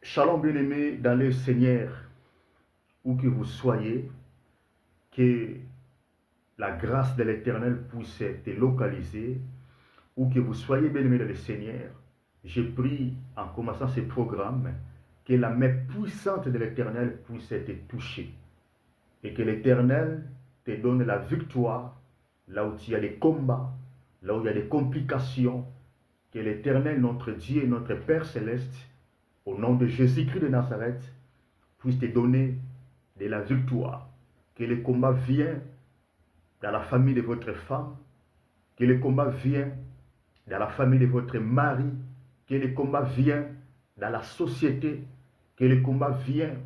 Shalom bien-aimés dans le Seigneur, où que vous soyez, que la grâce de l'Éternel puisse te localiser, où que vous soyez bien-aimés dans le Seigneur. Je prie en commençant ce programme que la main puissante de l'Éternel puisse te toucher et que l'Éternel te donne la victoire là où il y a des combats, là où il y a des complications, que l'Éternel, notre Dieu et notre Père céleste, au nom de Jésus-Christ de Nazareth, puisse te donner de la victoire. Que le combat vienne dans la famille de votre femme, que le combat vienne dans la famille de votre mari, que le combat vienne dans la société, que le combat vienne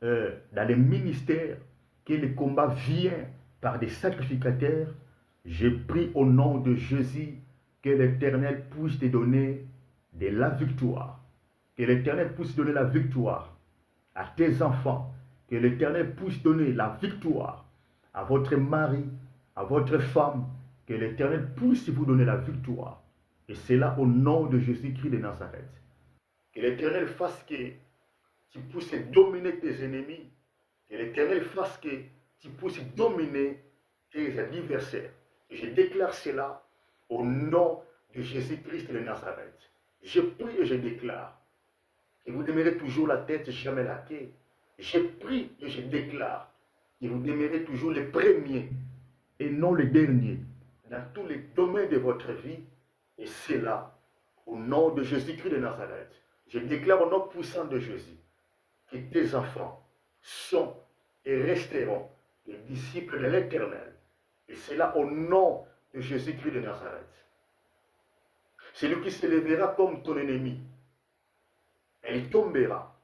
dans les ministères, que le combat vienne par des sacrificateurs. Je prie au nom de Jésus que l'Éternel puisse te donner de la victoire. Que l'Éternel puisse donner la victoire à tes enfants. Que l'Éternel puisse donner la victoire à votre mari, à votre femme. Que l'Éternel puisse vous donner la victoire. Et c'est là au nom de Jésus-Christ de Nazareth. Que l'Éternel fasse que tu puisses dominer tes ennemis. Que l'Éternel fasse que tu puisses dominer tes adversaires. Et je déclare cela au nom de Jésus-Christ de Nazareth. Je prie et je déclare que vous demeurez toujours la tête, jamais la queue. Je prie et je déclare que vous demeurez toujours les premiers et non les derniers dans tous les domaines de votre vie. Et c'est là, au nom de Jésus-Christ de Nazareth. Je déclare au nom puissant de Jésus que tes enfants sont et resteront les disciples de l'Éternel. Et c'est là au nom de Jésus-Christ de Nazareth. Celui qui se lèvera comme ton ennemi, et il tombera.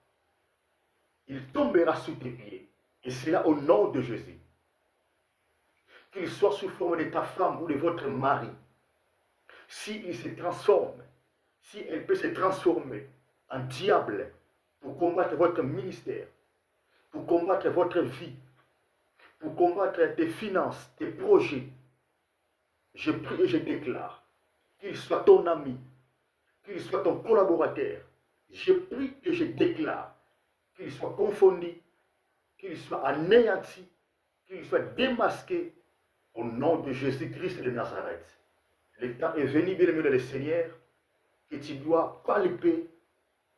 Il tombera sous tes pieds. Et c'est là au nom de Jésus. Qu'il soit sous forme de ta femme ou de votre mari, s'il se transforme, si elle peut se transformer en diable pour combattre votre ministère, pour combattre votre vie, pour combattre tes finances, tes projets, je prie et je déclare qu'il soit ton ami, qu'il soit ton collaborateur. Je prie et je déclare qu'il soit confondu, qu'il soit anéanti, qu'il soit démasqué au nom de Jésus-Christ de Nazareth. Le temps est venu, bien-aimé le Seigneur, que tu dois palper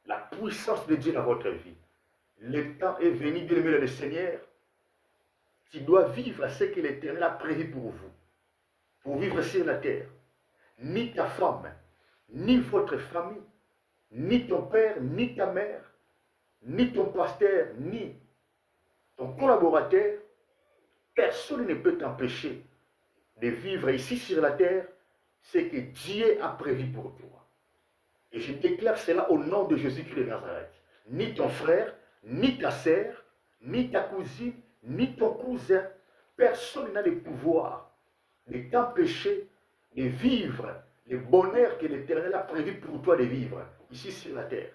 la puissance de Dieu dans votre vie. Le temps est venu, bien-aimé le Seigneur, tu dois vivre ce que l'Éternel a prévu pour vivre sur la terre. Ni ta femme, ni votre famille, ni ton père, ni ta mère, ni ton pasteur, ni ton collaborateur, personne ne peut t'empêcher de vivre ici sur la terre ce que Dieu a prévu pour toi. Et je déclare cela au nom de Jésus-Christ de Nazareth. Ni ton frère, ni ta sœur, ni ta cousine, ni ton cousin, personne n'a le pouvoir de t'empêcher de vivre le bonheur que l'Éternel a prévu pour toi de vivre ici sur la terre.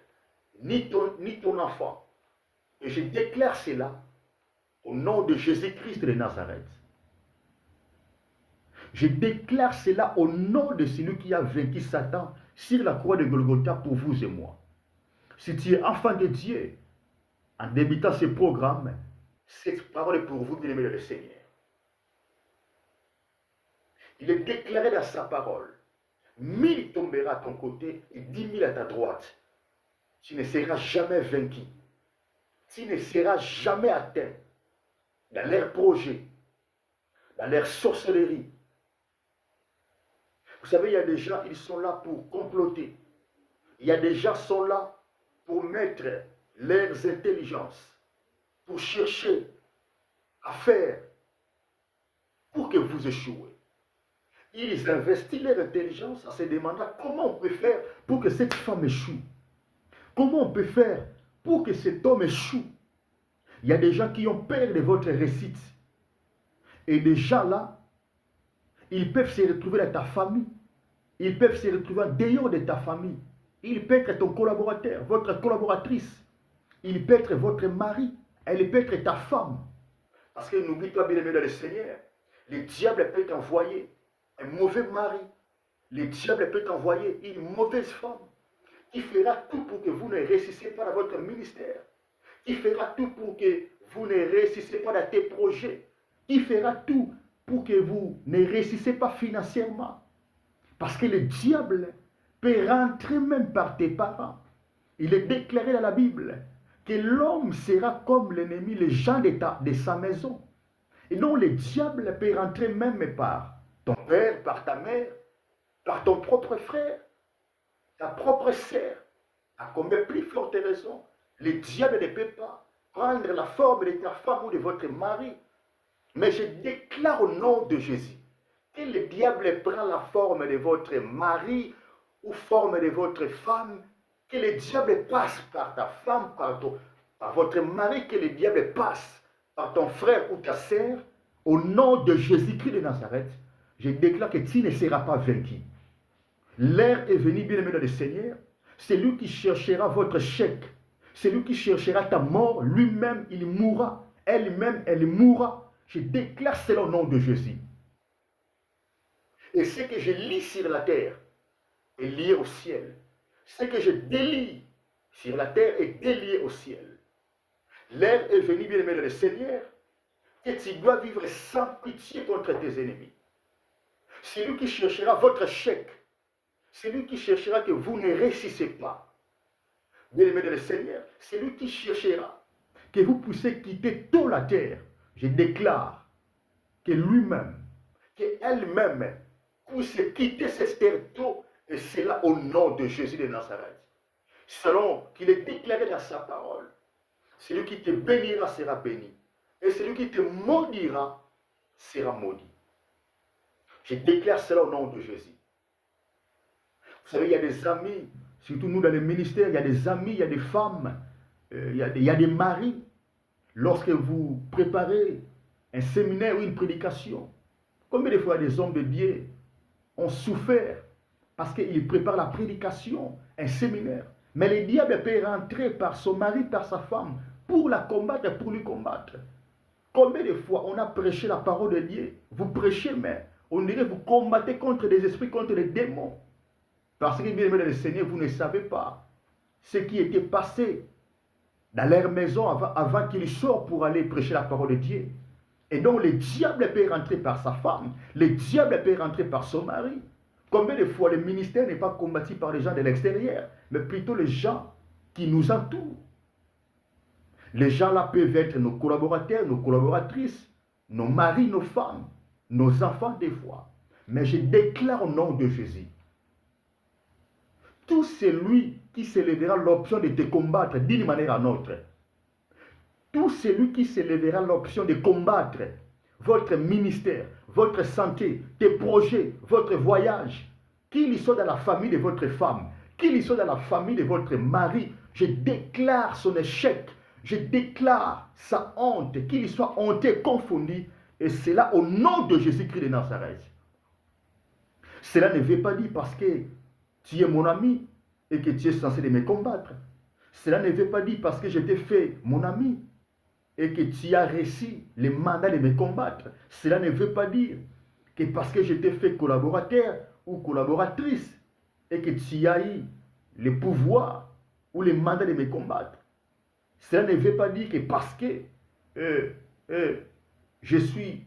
Ni ton enfant. Et je déclare cela au nom de Jésus-Christ de Nazareth. Je déclare cela au nom de celui qui a vaincu Satan sur la croix de Golgotha pour vous et moi. Si tu es enfant de Dieu, en débutant ce programme, cette parole est pour vous, bien-aimés le Seigneur. Il est déclaré dans sa parole, 1000 tombera à ton côté et 10 000 à ta droite. Tu ne seras jamais vaincu. Tu ne seras jamais atteint dans leurs projets, dans leur sorcellerie. Vous savez, il y a des gens, ils sont là pour comploter. Il y a des gens qui sont là pour mettre leurs intelligences, pour chercher à faire pour que vous échouez. Ils investissent leur intelligence en se demandant comment on peut faire pour que cette femme échoue. Comment on peut faire pour que cet homme échoue. Il y a des gens qui ont peur de votre réussite. Et des gens là, ils peuvent se retrouver dans ta famille. Ils peuvent se retrouver en dehors de ta famille. Il peut être ton collaborateur, votre collaboratrice. Il peut être votre mari. Elle peut être ta femme. Parce que n'oublie pas, bien-aimé dans le Seigneur, le diable peut t'envoyer un mauvais mari. Le diable peut t'envoyer une mauvaise femme. qui fera tout pour que vous ne réussissiez pas dans votre ministère, qui fera tout pour que vous ne réussissiez pas dans tes projets, qui fera tout pour que vous ne réussissiez pas financièrement. Parce que le diable peut rentrer même par tes parents. Il est déclaré dans la Bible que l'homme sera comme l'ennemi, les gens de sa maison. Et donc le diable peut rentrer même par ton père, par ta mère, par ton propre frère, ta propre sœur. À combien plus forte raison, le diable ne peut pas prendre la forme de ta femme ou de votre mari. Mais je déclare au nom de Jésus que le diable prend la forme de votre mari ou forme de votre femme, que le diable passe par ta femme, par votre mari, que le diable passe par ton frère ou ta sœur, au nom de Jésus-Christ de Nazareth, je déclare que tu ne seras pas vaincu. L'heure est venue, bien-aimé dans le Seigneur, c'est lui qui cherchera votre chèque, c'est lui qui cherchera ta mort, lui-même il mourra, elle-même elle mourra. Je déclare cela au nom de Jésus. Et ce que je lis sur la terre est lié au ciel. Ce que je délie sur la terre est délié au ciel. L'heure est venue, bien-aimé dans le Seigneur, que tu dois vivre sans pitié contre tes ennemis. C'est lui qui cherchera votre chèque. C'est lui qui cherchera que vous ne réussissez pas. Bien-aimé dans le Seigneur, c'est lui qui cherchera que vous puissiez quitter tôt la terre. Je déclare que lui-même, qu'elle-même puisse quitter cette terre tôt, et c'est là au nom de Jésus de Nazareth. Selon qu'il est déclaré dans sa parole, celui qui te bénira sera béni, et celui qui te maudira sera maudit. Je déclare cela au nom de Jésus. Vous savez, il y a des amis, surtout nous dans le ministère, il y a des amis, il y a des femmes, il y a des maris. Lorsque vous préparez un séminaire ou une prédication, combien de fois des hommes de Dieu ont souffert parce qu'ils préparent la prédication, un séminaire. Mais le diable peut rentrer par son mari, par sa femme, pour la combattre, pour lui combattre. Combien de fois on a prêché la parole de Dieu? Vous prêchez, mais on dirait que vous combattez contre des esprits, contre les démons. Parce que, bien aimé dans le Seigneur, vous ne savez pas ce qui était passé dans leur maison avant qu'ils sortent pour aller prêcher la parole de Dieu. Et donc, le diable peut rentrer par sa femme, le diable peut rentrer par son mari. Combien de fois le ministère n'est pas combattu par les gens de l'extérieur, mais plutôt les gens qui nous entourent. Les gens-là peuvent être nos collaborateurs, nos collaboratrices, nos maris, nos femmes, nos enfants des fois. Mais je déclare au nom de Jésus, tout celui qui se lèvera l'option de te combattre d'une manière ou d'une autre, tout celui qui se lèvera l'option de combattre votre ministère, votre santé, tes projets, votre voyage, qu'il soit dans la famille de votre femme, qu'il soit dans la famille de votre mari, je déclare son échec, je déclare sa honte, qu'il soit honté, confondu, et cela au nom de Jésus-Christ de Nazareth. Cela ne veut pas dire parce que tu es mon ami et que tu es censé me combattre. Cela ne veut pas dire parce que je t'ai fait mon ami et que tu as réussi le mandat de me combattre. Cela ne veut pas dire que parce que je t'ai fait collaborateur ou collaboratrice et que tu as eu le pouvoir ou le mandat de me combattre. Cela ne veut pas dire que parce que je suis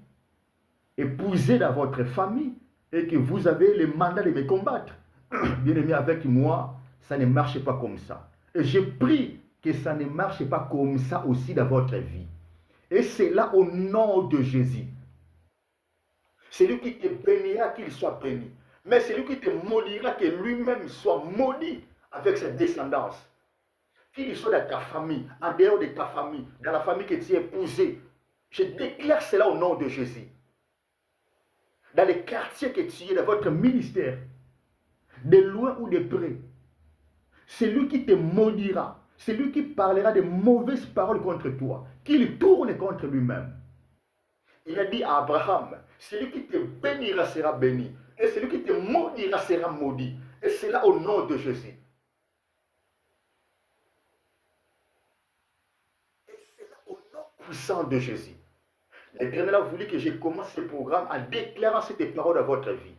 épousé dans votre famille et que vous avez le mandat de me combattre. Bien aimé, avec moi, ça ne marche pas comme ça. Et je prie que ça ne marche pas comme ça aussi dans votre vie. Et c'est là au nom de Jésus. Celui qui te bénira, qu'il soit béni. Mais celui qui te maudira, que lui-même soit maudit avec sa descendance. Qu'il soit dans ta famille, en dehors de ta famille, dans la famille que tu as épousée. Je déclare cela au nom de Jésus. Dans les quartiers que tu es, dans votre ministère, de loin ou de près, c'est lui qui te maudira, c'est lui qui parlera de mauvaises paroles contre toi, qu'il tourne contre lui-même. Il a dit à Abraham, celui qui te bénira sera béni, et celui qui te maudira sera maudit. Et c'est là au nom de Jésus. Et c'est là au nom puissant de Jésus. L'Éternel a voulu que je commence ce programme en déclarant cette parole à votre vie.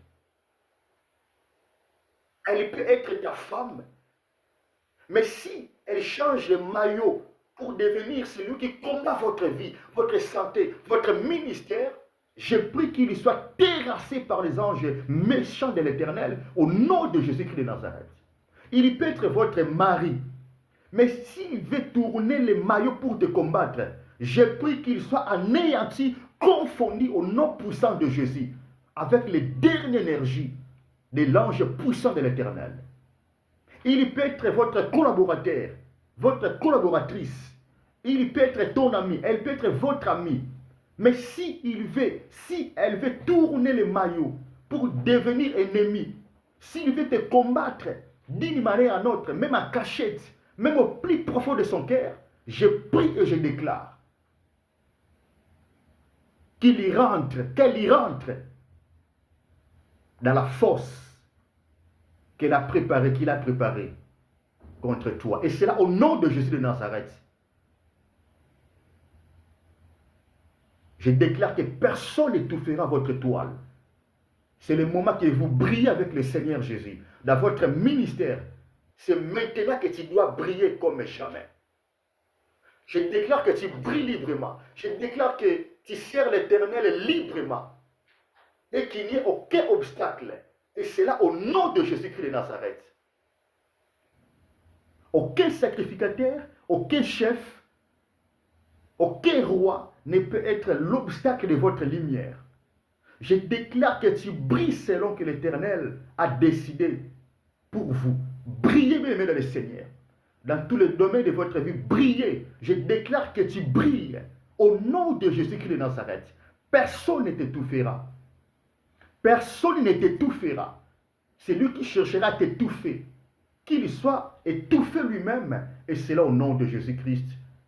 Elle peut être ta femme, Mais si elle change le maillot pour devenir celui qui combat votre vie, votre santé, votre ministère, je prie qu'il soit terrassé par les anges méchants de l'Éternel au nom de Jésus-Christ de Nazareth. Il peut être votre mari, mais s'il veut tourner les maillots pour te combattre, je prie qu'il soit anéanti, confondu au nom puissant de Jésus, avec les dernières énergies de l'ange puissant de l'Éternel. Il peut être votre collaborateur, votre collaboratrice. Il peut être ton ami, elle peut être votre ami. Mais si elle veut tourner les maillots pour devenir ennemi, s'il veut te combattre d'une manière à une autre, même en cachette, même au plus profond de son cœur, je prie et je déclare qu'elle y rentre dans la force qu'il a préparée contre toi. Et c'est là au nom de Jésus de Nazareth. Je déclare que personne n'étouffera votre toile. C'est le moment que vous brillez avec le Seigneur Jésus. Dans votre ministère, c'est maintenant que tu dois briller comme jamais. Je déclare que tu brilles librement. Je déclare que tu sers l'Éternel librement. Et qu'il n'y ait aucun obstacle. Et c'est là au nom de Jésus-Christ de Nazareth. Aucun sacrificateur, aucun chef, aucun roi ne peut être l'obstacle de votre lumière. Je déclare que tu brilles selon que l'Éternel a décidé pour vous. Brillez, bien aimés dans le Seigneur. Dans tous les domaines de votre vie, brillez. Je déclare que tu brilles au nom de Jésus-Christ de Nazareth. Personne ne t'étouffera. Personne ne t'étouffera. C'est lui qui cherchera à t'étouffer. Qu'il soit étouffé lui-même. Et c'est là au nom de Jésus-Christ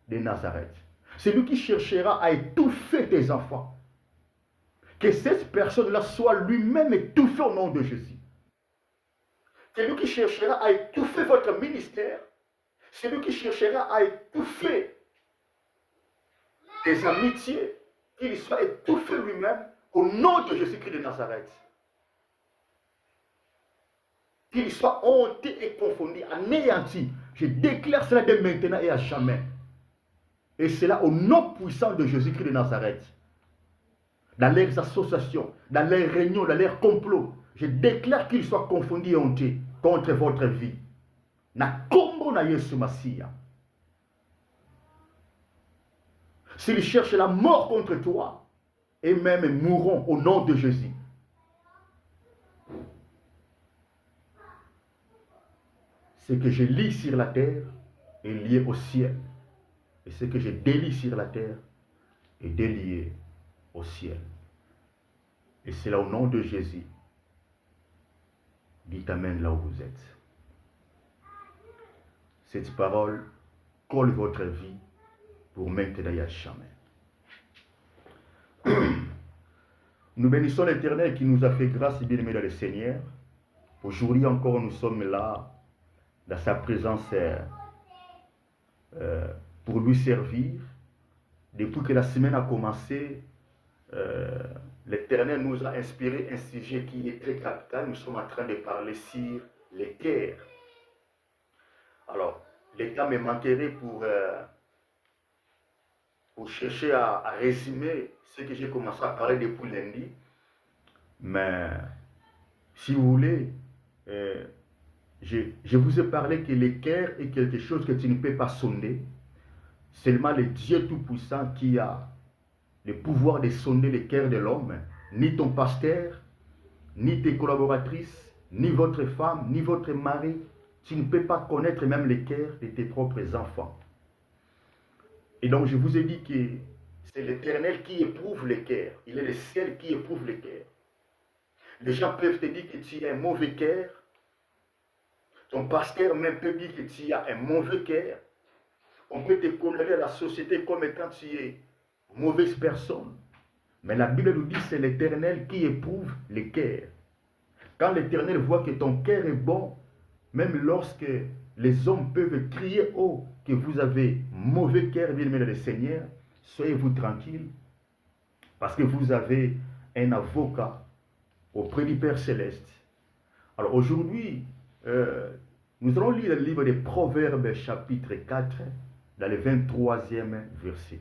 de Nazareth. C'est lui qui cherchera à étouffer tes enfants. Que cette personne-là soit lui-même étouffée au nom de Jésus. C'est lui qui cherchera à étouffer votre ministère. C'est lui qui cherchera à étouffer tes amitiés. Qu'il soit étouffé lui-même au nom de Jésus-Christ de Nazareth. Qu'il soit honté et confondu, anéanti. Je déclare cela dès maintenant et à jamais. Et c'est là au nom puissant de Jésus-Christ de Nazareth. Dans leurs associations, dans leurs réunions, dans leurs complots, je déclare qu'ils soient confondus et hontés contre votre vie. Na kombo na Yesu Masia. S'ils cherchent la mort contre toi, et même mourront au nom de Jésus. Ce que je lis sur la terre est lié au ciel. Et ce que je délie sur la terre est délié au ciel. Et c'est là au nom de Jésus. Dites Amen là où vous êtes. Cette parole colle votre vie pour maintenant et à jamais. Nous bénissons l'Éternel qui nous a fait grâce et bien-aimé dans le Seigneur. Aujourd'hui encore, nous sommes là, dans sa présence, pour lui servir. Depuis que la semaine a commencé, l'Éternel nous a inspiré un sujet qui est très capital. Nous sommes en train de parler sur les terres. Alors, le temps me manquerait pour chercher à résumer ce que j'ai commencé à parler depuis lundi. Mais si vous voulez, je vous ai parlé que l'équerre est quelque chose que tu ne peux pas sonder. Seulement le Dieu Tout-Puissant qui a le pouvoir de sonder l'équerre de l'homme, ni ton pasteur, ni tes collaboratrices, ni votre femme, ni votre mari. Tu ne peux pas connaître même l'équerre de tes propres enfants. Et donc je vous ai dit que c'est l'Éternel qui éprouve l'équerre. Il est le seul qui éprouve l'équerre. Les gens peuvent te dire que tu as un mauvais cœur. Ton pasteur même peut dire que tu as un mauvais cœur. On peut te condamner à la société comme étant tu es mauvaise personne. Mais la Bible nous dit que c'est l'Éternel qui éprouve les cœurs. Quand l'Éternel voit que ton cœur est bon, même lorsque les hommes peuvent crier haut que vous avez mauvais cœur, bien-aimé dans le Seigneur, soyez-vous tranquille, parce que vous avez un avocat auprès du Père Céleste. Alors aujourd'hui, Nous allons lire le livre des Proverbes chapitre 4 dans le 23e verset.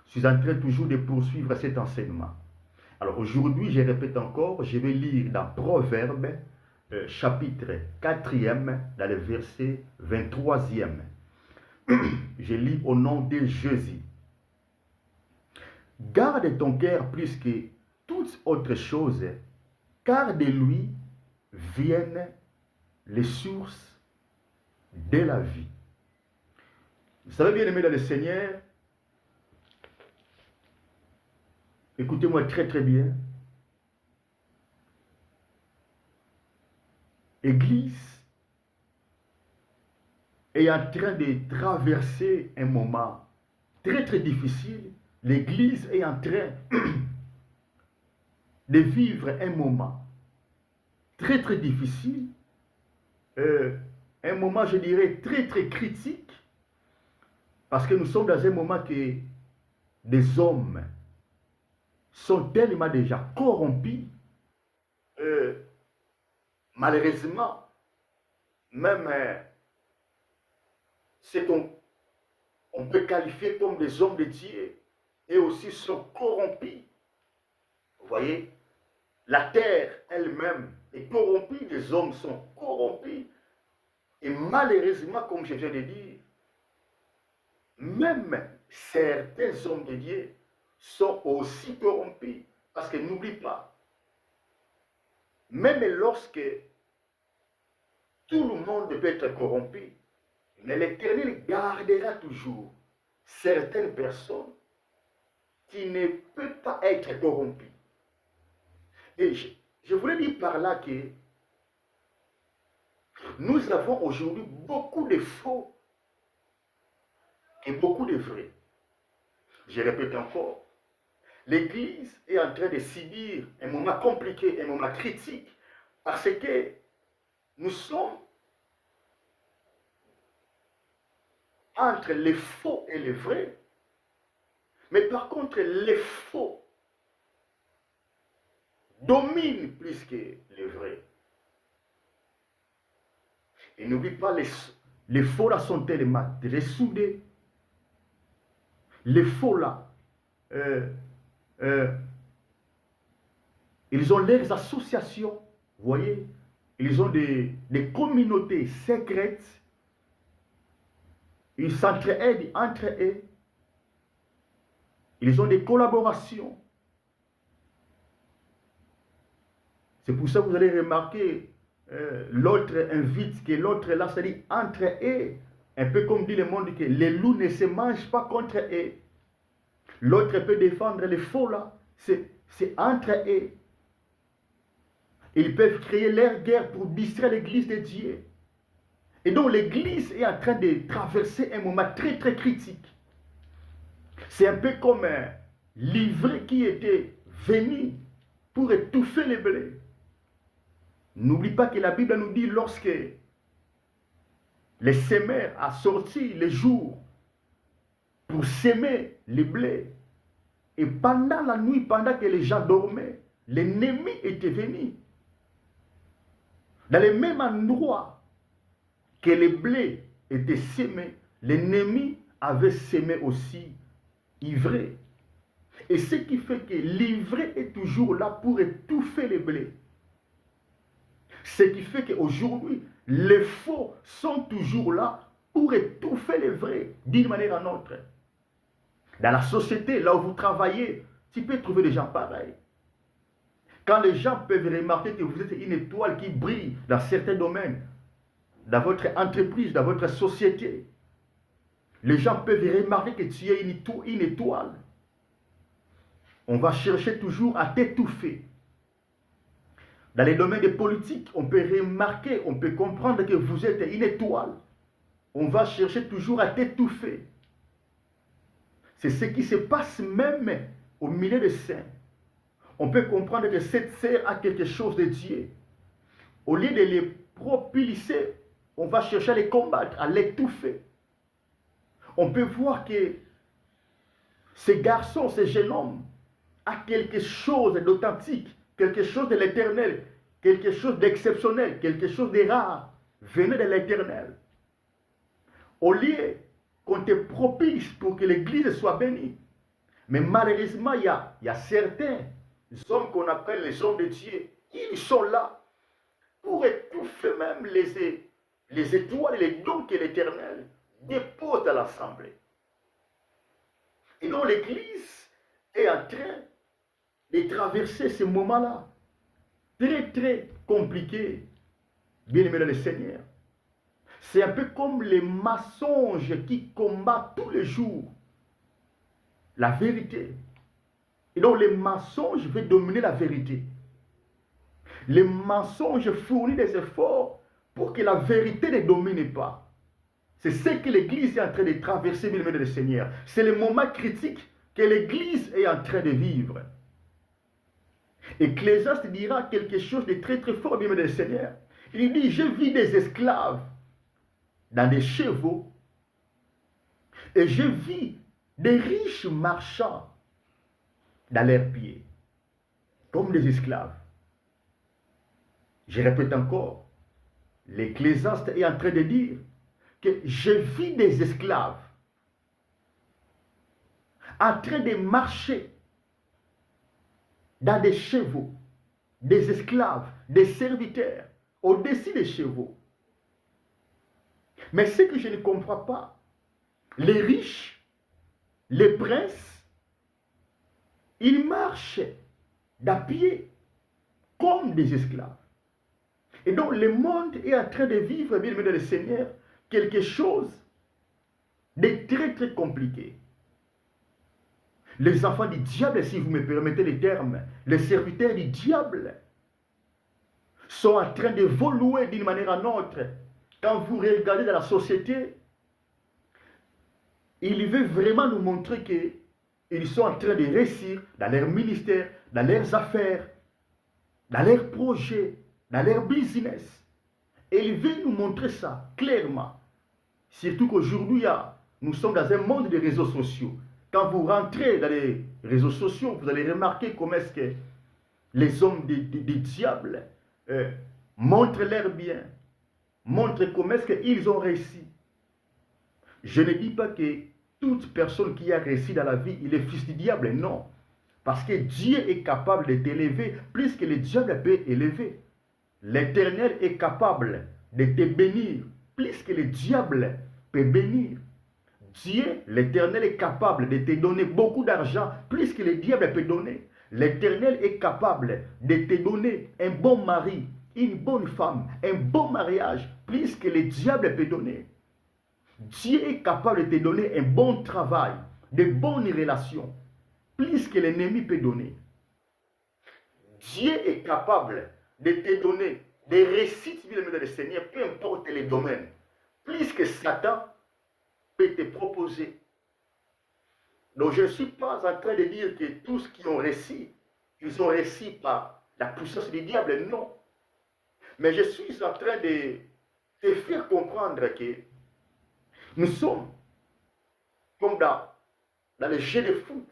Je suis en train toujours de poursuivre cet enseignement. Alors aujourd'hui, je répète encore, je vais lire dans Proverbes chapitre 4e dans le verset 23e. Je lis au nom de Jésus. Garde ton cœur plus que toute autre chose, car de lui viennent les sources de la vie. Vous savez, bien aimé dans le Seigneur, écoutez-moi très très bien. L'Église est en train de traverser un moment très très difficile. L'Église est en train de vivre un moment très très difficile, un moment, je dirais, très très critique, parce que nous sommes dans un moment que des hommes sont tellement déjà corrompus, malheureusement, même ce qu'on peut qualifier comme des hommes de Dieu, et aussi sont corrompus. Vous voyez, la terre elle-même est corrompue, les hommes sont corrompus, et malheureusement, comme je viens de dire, même certains hommes de Dieu sont aussi corrompus. Parce que n'oublie pas, même lorsque tout le monde peut être corrompu, mais l'Éternel gardera toujours certaines personnes qui ne peuvent pas être corrompues. Et je voulais dire par là que nous avons aujourd'hui beaucoup de faux et beaucoup de vrais. Je répète encore, l'Église est en train de subir un moment compliqué, un moment critique, parce que nous sommes entre les faux et les vrais. Mais par contre, les faux dominent plus que les vrais. Et n'oublie pas, les faux là sont tellement ressoudés. Les faux là, ils ont leurs associations, vous voyez, ils ont des communautés secrètes, ils s'entraident entre eux, ils ont des collaborations. C'est pour ça que vous allez remarquer, l'autre invite que l'autre là, c'est-à-dire entre eux, un peu comme dit le monde, que les loups ne se mangent pas contre eux. L'autre peut défendre les faux là, c'est entre eux. Ils peuvent créer leur guerre pour distraire l'église de Dieu. Et donc l'église est en train de traverser un moment très très critique. C'est un peu comme l'ivraie qui était venu pour étouffer les blés. N'oublie pas que la Bible nous dit, lorsque les semeurs a sorti les jours pour s'aimer les blés, et pendant la nuit, pendant que les gens dormaient, l'ennemi était venu. Dans le même endroit que les blés étaient semés, l'ennemi avait semé aussi ivraie. Et ce qui fait que l'ivraie est toujours là pour étouffer les blés. Ce qui fait qu'aujourd'hui, les faux sont toujours là pour étouffer les vrais, d'une manière ou d'une autre. Dans la société, là où vous travaillez, tu peux trouver des gens pareils. Quand les gens peuvent remarquer que vous êtes une étoile qui brille dans certains domaines, dans votre entreprise, dans votre société, les gens peuvent remarquer que tu es une étoile. On va chercher toujours à t'étouffer. Dans les domaines de politique, on peut remarquer, on peut comprendre que vous êtes une étoile. On va chercher toujours à t'étouffer. C'est ce qui se passe même au milieu des saints. On peut comprendre que cette sœur a quelque chose de Dieu. Au lieu de les propulser, on va chercher à les combattre, à l'étouffer. On peut voir que ce garçon, ce jeune homme, a quelque chose d'authentique, quelque chose de l'éternel, quelque chose d'exceptionnel, quelque chose de rare venait de l'Éternel. Au lieu qu'on te propice pour que l'Église soit bénie. Mais malheureusement, il y a certains hommes qu'on appelle les hommes de Dieu. Ils sont là pour étouffer même les étoiles et les dons que l'Éternel dépose dans l'Assemblée. Et donc l'Église est en train de traverser ce moment-là. Très, très compliqué, bien-aimé dans le Seigneur. C'est un peu comme les mensonges qui combattent tous les jours la vérité. Et donc les mensonges veulent dominer la vérité. Les mensonges fournissent des efforts pour que la vérité ne domine pas. C'est ce que l'Église est en train de traverser, bien-aimé dans le Seigneur. C'est le moment critique que l'Église est en train de vivre. Ecclésiaste dira quelque chose de très très fort, bien-aimé dans le Seigneur. Il dit, je vis des esclaves dans des chevaux et je vis des riches marchands dans leurs pieds, comme des esclaves. Je répète encore, l'Ecclésiaste est en train de dire que je vis des esclaves en train de marcher dans des chevaux, des esclaves, des serviteurs, au-dessus des chevaux. Mais ce que je ne comprends pas, les riches, les princes, ils marchent d'à pied comme des esclaves. Et donc le monde est en train de vivre, bien aimé dans le Seigneur, quelque chose de très très compliqué. Les enfants du diable, si vous me permettez les termes, les serviteurs du diable, sont en train d'évoluer d'une manière à une autre. Quand vous regardez dans la société, il veut vraiment nous montrer qu'ils sont en train de réussir dans leur ministère, dans leurs affaires, dans leurs projets, dans leur business. Et il veut nous montrer ça clairement. Surtout qu'aujourd'hui, nous sommes dans un monde de réseaux sociaux. Quand vous rentrez dans les réseaux sociaux, vous allez remarquer comment est-ce que les hommes des diables montrent leur bien, montrent comment est-ce qu'ils ont réussi. Je ne dis pas que toute personne qui a réussi dans la vie, il est fils du diable, non. Parce que Dieu est capable de t'élever plus que le diable peut élever. L'Éternel est capable de te bénir plus que le diable peut bénir. Dieu, l'Éternel, est capable de te donner beaucoup d'argent plus que le diable peut donner. L'Éternel est capable de te donner un bon mari, une bonne femme, un bon mariage plus que le diable peut donner. Dieu est capable de te donner un bon travail, de bonnes relations plus que l'ennemi peut donner. Dieu est capable de te donner des réussites, bien aimé dans le Seigneur, peu importe les domaines, plus que Satan peut te proposer. Donc je ne suis pas en train de dire que tous qui ont réussi, ils ont réussi par la puissance du diable, non. Mais je suis en train de te faire comprendre que nous sommes comme dans les jeux de foot.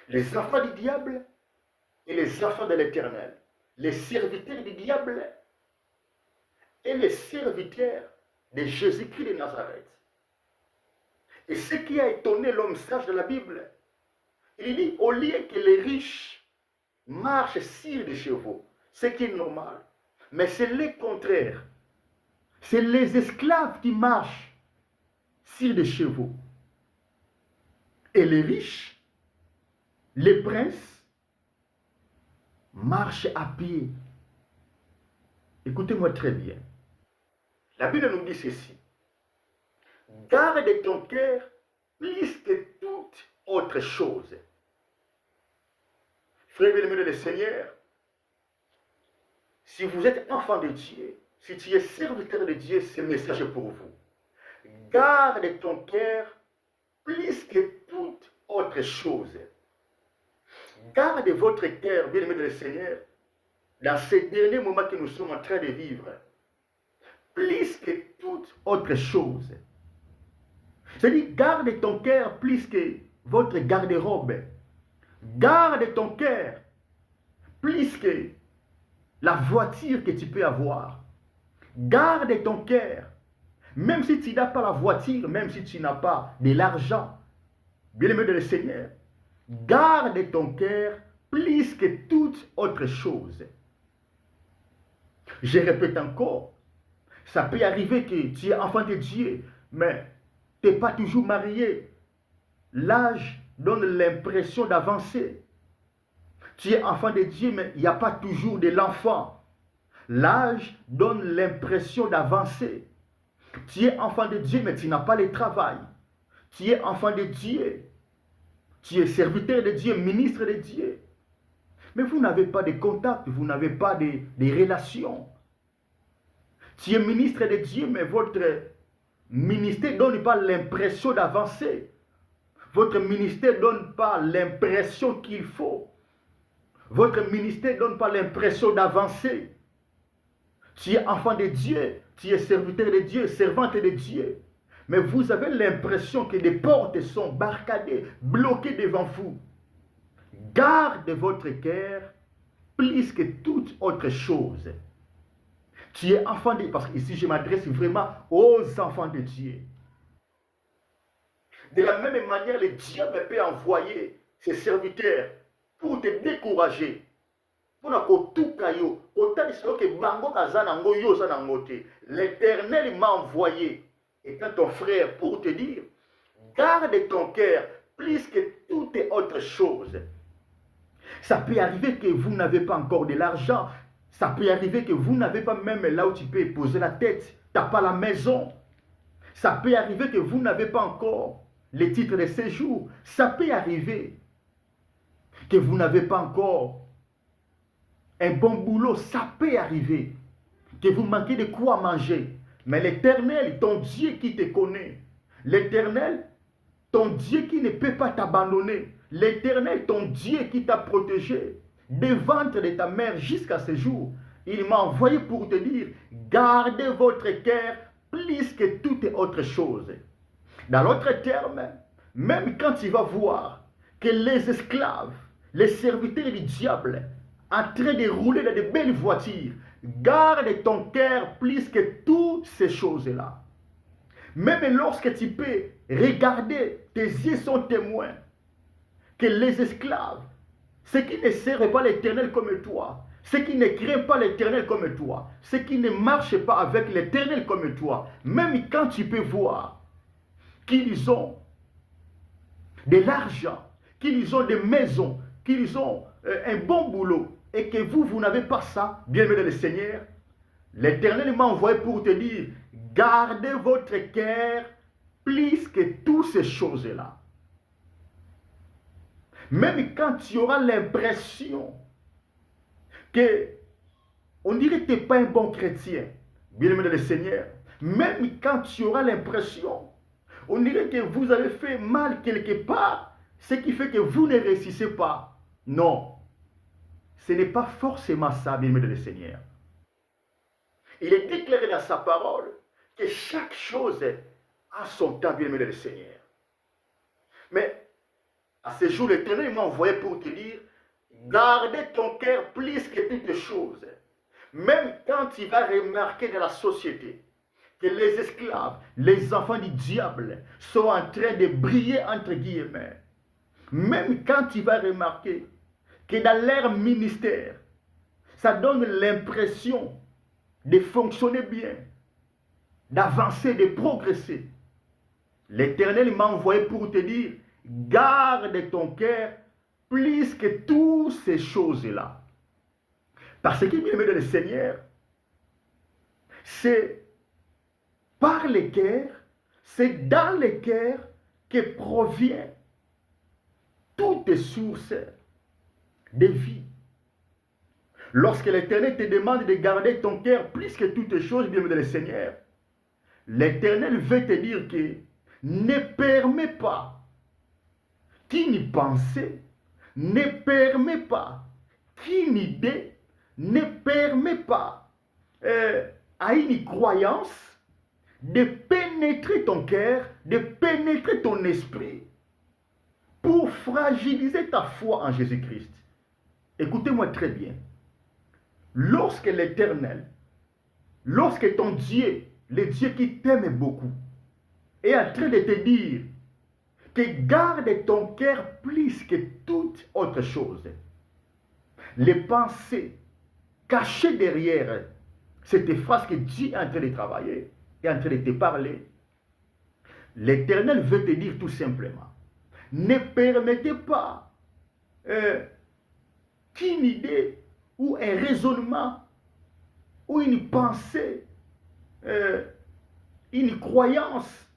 Les enfants du diable et les enfants de l'Éternel. Les serviteurs du diable et les serviteurs de Jésus-Christ de Nazareth. Et ce qui a étonné l'homme sage de la Bible, il dit, au lieu que les riches marchent sur des chevaux, ce qui est normal, mais c'est le contraire. C'est les esclaves qui marchent sur des chevaux. Et les riches, les princes, marchent à pied. Écoutez-moi très bien. La Bible nous dit ceci. Garde ton cœur plus que toute autre chose. Frère bien-aimé de le Seigneur, si vous êtes enfant de Dieu, si tu es serviteur de Dieu, c'est un message pour vous. Garde ton cœur plus que toute autre chose. Garde votre cœur, bien-aimé de le Seigneur, dans ces derniers moments que nous sommes en train de vivre, plus que toute autre chose. C'est-à-dire, garde ton cœur plus que votre garde-robe. Garde ton cœur plus que la voiture que tu peux avoir. Garde ton cœur. Même si tu n'as pas la voiture, même si tu n'as pas de l'argent, bien-aimé de le Seigneur, garde ton cœur plus que toute autre chose. Je répète encore, ça peut arriver que tu es enfant de Dieu, mais tu n'es pas toujours marié. L'âge donne l'impression d'avancer. Tu es enfant de Dieu, mais il n'y a pas toujours de l'enfant. L'âge donne l'impression d'avancer. Tu es enfant de Dieu, mais tu n'as pas le travail. Tu es enfant de Dieu. Tu es serviteur de Dieu, ministre de Dieu. Mais vous n'avez pas de contact, vous n'avez pas de relations. Tu es ministre de Dieu, mais votre ministère ne donne pas l'impression d'avancer. Votre ministère ne donne pas l'impression qu'il faut. Votre ministère ne donne pas l'impression d'avancer. Tu es enfant de Dieu, tu es serviteur de Dieu, servante de Dieu. Mais vous avez l'impression que des portes sont barricadées, bloquées devant vous. Garde votre cœur plus que toute autre chose. Tu es enfant de Dieu, parce que ici je m'adresse vraiment aux enfants de Dieu. De la même manière, le diable peut envoyer ses serviteurs pour te décourager. L'Éternel m'a envoyé, étant ton frère, pour te dire, garde ton cœur plus que toute autre chose. Ça peut arriver que vous n'avez pas encore de l'argent. Ça peut arriver que vous n'avez pas même là où tu peux poser la tête. Tu n'as pas la maison. Ça peut arriver que vous n'avez pas encore les titres de séjour. Ça peut arriver que vous n'avez pas encore un bon boulot. Ça peut arriver que vous manquez de quoi manger. Mais l'Éternel, ton Dieu qui te connaît, l'Éternel, ton Dieu qui ne peut pas t'abandonner, l'Éternel, ton Dieu qui t'a protégé des ventres de ta mère jusqu'à ce jour, il m'a envoyé pour te dire, gardez votre cœur plus que toute autre chose. Dans l'autre terme, même quand tu vas voir que les esclaves, les serviteurs du diable, en train de rouler dans de belles voitures, garde ton cœur plus que toutes ces choses-là. Même lorsque tu peux regarder, tes yeux sont témoins que les esclaves, ceux qui ne servent pas l'Éternel comme toi, ceux qui ne craignent pas l'Éternel comme toi, ceux qui ne marchent pas avec l'Éternel comme toi, même quand tu peux voir qu'ils ont de l'argent, qu'ils ont des maisons, qu'ils ont un bon boulot, et que vous n'avez pas ça, bien-aimé le Seigneur, l'Éternel m'a envoyé pour te dire, gardez votre cœur plus que toutes ces choses-là. Même quand tu auras l'impression que on dirait que tu n'es pas un bon chrétien, bien-aimé le Seigneur, même quand tu auras l'impression, on dirait que vous avez fait mal quelque part, ce qui fait que vous ne réussissez pas. Non, ce n'est pas forcément ça, bien-aimé le Seigneur. Il est déclaré dans sa parole que chaque chose a son temps, bien-aimé le Seigneur. Mais à ce jour, l'Éternel m'a envoyé pour te dire, gardez ton cœur plus que toutes choses. Même quand tu vas remarquer dans la société que les esclaves, les enfants du diable sont en train de briller entre guillemets. Même quand tu vas remarquer que dans leur ministère, ça donne l'impression de fonctionner bien, d'avancer, de progresser. L'Éternel m'a envoyé pour te dire, garde ton cœur plus que toutes ces choses-là. Parce que, bien aimé dans le Seigneur, c'est par le cœur, c'est dans le cœur que provient toute source de vie. Lorsque l'Éternel te demande de garder ton cœur plus que toutes choses, bien aimé dans le Seigneur, l'Éternel veut te dire que ne permets pas qu'une pensée, ne permet pas qu'une idée, ne permet pas à une croyance de pénétrer ton cœur, de pénétrer ton esprit pour fragiliser ta foi en Jésus-Christ. Écoutez-moi très bien. Lorsque l'Éternel lorsque ton Dieu, le Dieu qui t'aime beaucoup, est en train de te dire que garde ton cœur plus que toute autre chose, les pensées cachées derrière cette phrase que Dieu est en train de travailler, est en train de te parler, l'Éternel veut te dire tout simplement, ne permettez pas qu'une idée ou un raisonnement ou une pensée, une croyance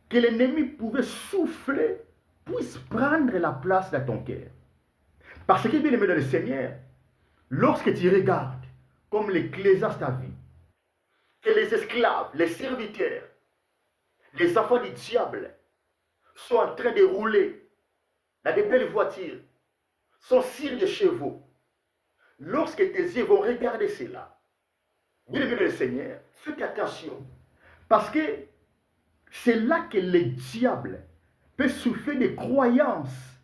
que l'ennemi pouvait souffler puisse prendre la place dans ton cœur. Parce que, bien aimé dans le Seigneur, lorsque tu regardes comme l'Ecclésiaste a vu, que les esclaves, les serviteurs, les enfants du diable sont en train de rouler dans de belles voitures, sont sur des chevaux, lorsque tes yeux vont regarder cela, bien aimé dans le Seigneur, faites attention. Parce que c'est là que le diable peut souffler des croyances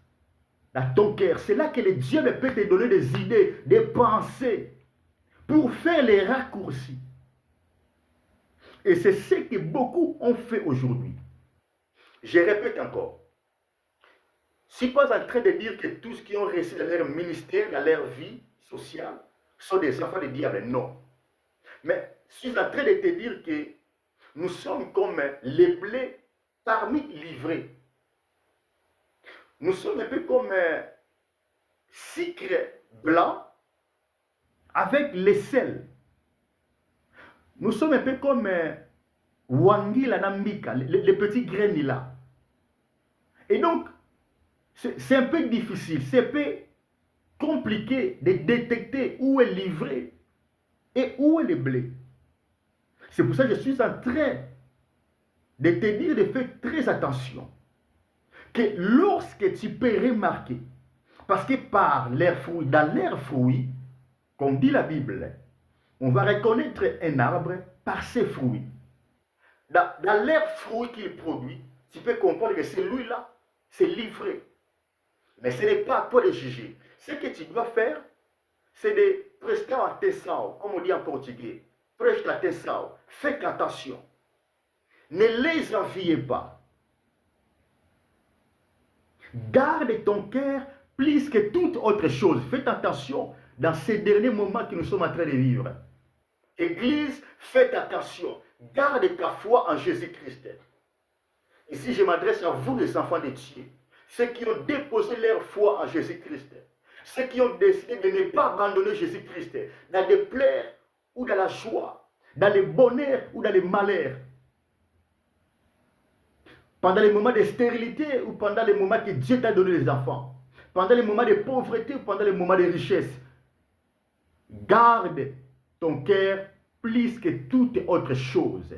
dans ton cœur. C'est là que le diable peut te donner des idées, des pensées, pour faire les raccourcis. Et c'est ce que beaucoup ont fait aujourd'hui. Je répète encore. Je ne suis pas en train de dire que tous qui ont réussi dans leur ministère, dans leur vie sociale, sont des enfants du diable. Non. Mais je suis en train de te dire que nous sommes comme les blés parmi livrés. Nous sommes un peu comme sucre blanc avec les sels. Nous sommes un peu comme wangi la nambika, les petits graines là. Et donc, c'est un peu difficile, c'est un peu compliqué de détecter où est livré et où est le blé. C'est pour ça que je suis en train de te dire de faire très attention. Que lorsque tu peux remarquer, parce que par leurs fruits, dans leurs fruits, comme dit la Bible, on va reconnaître un arbre par ses fruits. Dans leurs fruits qu'il produit, tu peux comprendre que celui-là, c'est livré. Mais ce n'est pas à toi de juger. Ce que tu dois faire, c'est de prester attention, comme on dit en portugais. Preste attention, faites attention. Ne les enviez pas. Garde ton cœur plus que toute autre chose. Faites attention dans ces derniers moments que nous sommes en train de vivre. Église, faites attention. Garde ta foi en Jésus-Christ. Ici, je m'adresse à vous, les enfants de Dieu. Ceux qui ont déposé leur foi en Jésus-Christ. Ceux qui ont décidé de ne pas abandonner Jésus-Christ dans les pleurs ou dans la joie, dans le bonheur ou dans le malheur. Pendant les moments de stérilité ou pendant les moments que Dieu t'a donné les enfants. Pendant les moments de pauvreté ou pendant les moments de richesse. Garde ton cœur plus que toute autre chose.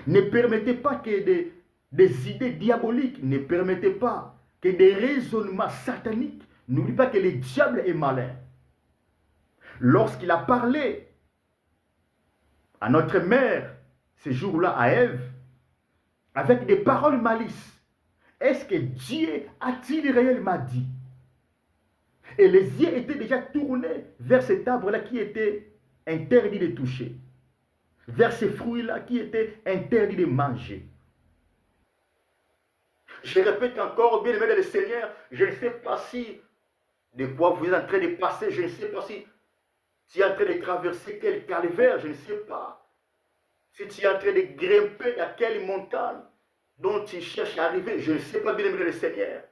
Ne permettez pas que des idées diaboliques, ne permettez pas que des raisonnements sataniques. N'oublie pas que le diable est malin. Lorsqu'il a parlé à notre mère, ce jour-là, à Ève, avec des paroles malices, est-ce que Dieu a-t-il réellement dit? Et les yeux étaient déjà tournés vers cet arbre-là qui était interdit de toucher, vers ces fruits-là qui étaient interdits de manger. Je répète encore, bien aimé dans le Seigneur, je ne sais pas si de quoi vous êtes en train de passer, je ne sais pas si tu es en train de traverser quel calvaire, je ne sais pas. Si tu es en train de grimper dans quelle montagne dont tu cherches à arriver, je ne sais pas, bien aimé dans le Seigneur.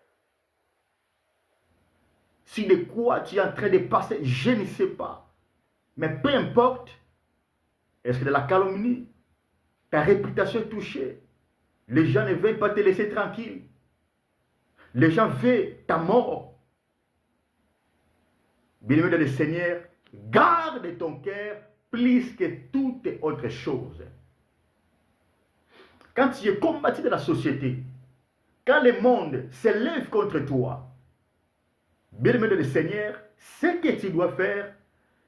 Si de quoi tu es en train de passer, je ne sais pas. Mais peu importe, est-ce que de la calomnie, ta réputation est touchée, les gens ne veulent pas te laisser tranquille, les gens veulent ta mort. Bien-aimé dans le Seigneur, garde ton cœur plus que toute autre chose. Quand tu es combattu dans la société, quand le monde s'élève contre toi, bien-aimé dans le Seigneur, ce que tu dois faire,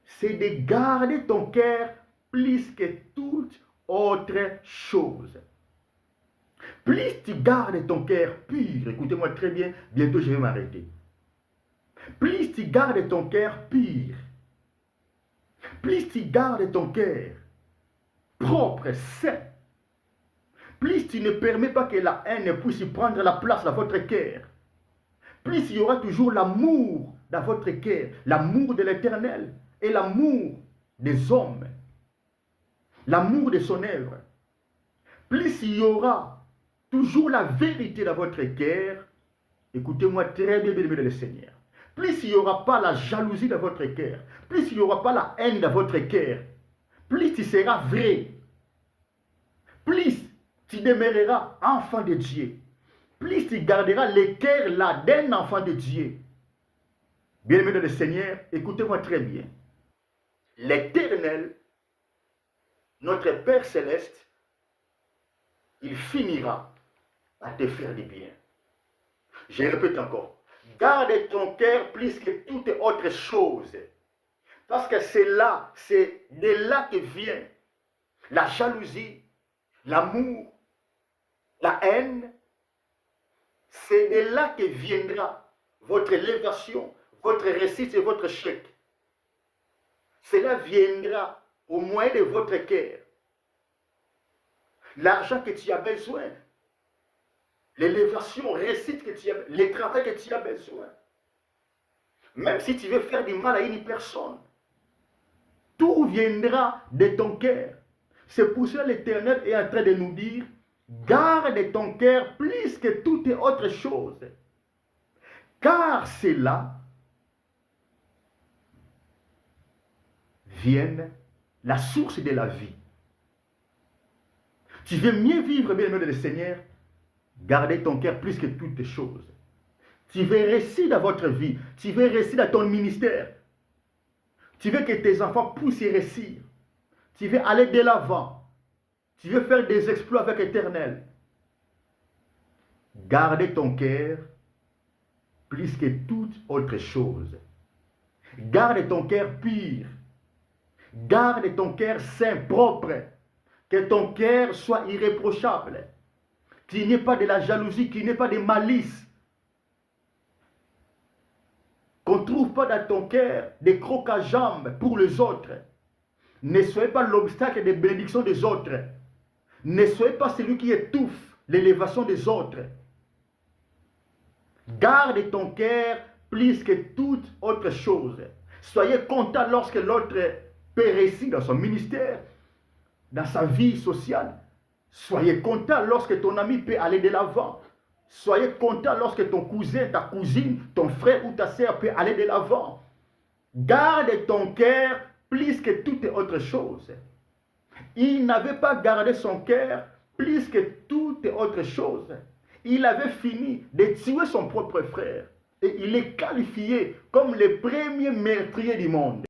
c'est de garder ton cœur plus que toute autre chose. Plus tu gardes ton cœur pur, écoutez-moi très bien, bientôt je vais m'arrêter. Plus tu gardes ton cœur pur, plus tu gardes ton cœur propre, sain, plus tu ne permets pas que la haine puisse prendre la place dans votre cœur, plus il y aura toujours l'amour dans votre cœur, l'amour de l'Éternel et l'amour des hommes, l'amour de son œuvre. Plus il y aura toujours la vérité dans votre cœur, écoutez-moi très bien, bien-aimés dans le Seigneur. Plus il n'y aura pas la jalousie dans votre cœur, plus il n'y aura pas la haine dans votre cœur, plus tu seras vrai, plus tu demeureras enfant de Dieu, plus tu garderas le cœur là d'un enfant de Dieu. Bien-aimés dans le Seigneur, écoutez-moi très bien. L'Éternel, notre Père Céleste, il finira par te faire du bien. Je répète encore. Garde ton cœur plus que toute autre chose. Parce que c'est de là que vient la jalousie, l'amour, la haine. C'est de là que viendra votre élévation, votre réussite et votre chèque. Cela viendra au moyen de votre cœur. L'argent que tu as besoin, l'élévation, réussite que tu as, le travail que tu as besoin. Même si tu veux faire du mal à une personne, tout viendra de ton cœur. C'est pour cela que l'Éternel est en train de nous dire, garde ton cœur plus que toute autre chose. Car c'est là vient la source de la vie. Tu veux mieux vivre, bien-aimé de le Seigneur, gardez ton cœur plus que toutes choses. Tu veux réussir dans votre vie. Tu veux réussir dans ton ministère. Tu veux que tes enfants puissent réussir. Tu veux aller de l'avant. Tu veux faire des exploits avec l'Éternel. Gardez ton cœur plus que toute autre chose. Garde ton cœur pur. Garde ton cœur saint, propre. Que ton cœur soit irréprochable. Qu'il n'y ait pas de la jalousie, qu'il n'y ait pas de malice. Qu'on ne trouve pas dans ton cœur des crocs à jambes pour les autres. Ne soyez pas l'obstacle des bénédictions des autres. Ne soyez pas celui qui étouffe l'élévation des autres. Garde ton cœur plus que toute autre chose. Soyez content lorsque l'autre peut réussir dans son ministère, dans sa vie sociale. Soyez content lorsque ton ami peut aller de l'avant. Soyez content lorsque ton cousin, ta cousine, ton frère ou ta sœur peut aller de l'avant. Garde ton cœur plus que toute autre chose. Il n'avait pas gardé son cœur plus que toute autre chose. Il avait fini de tuer son propre frère. Et il est qualifié comme le premier meurtrier du monde.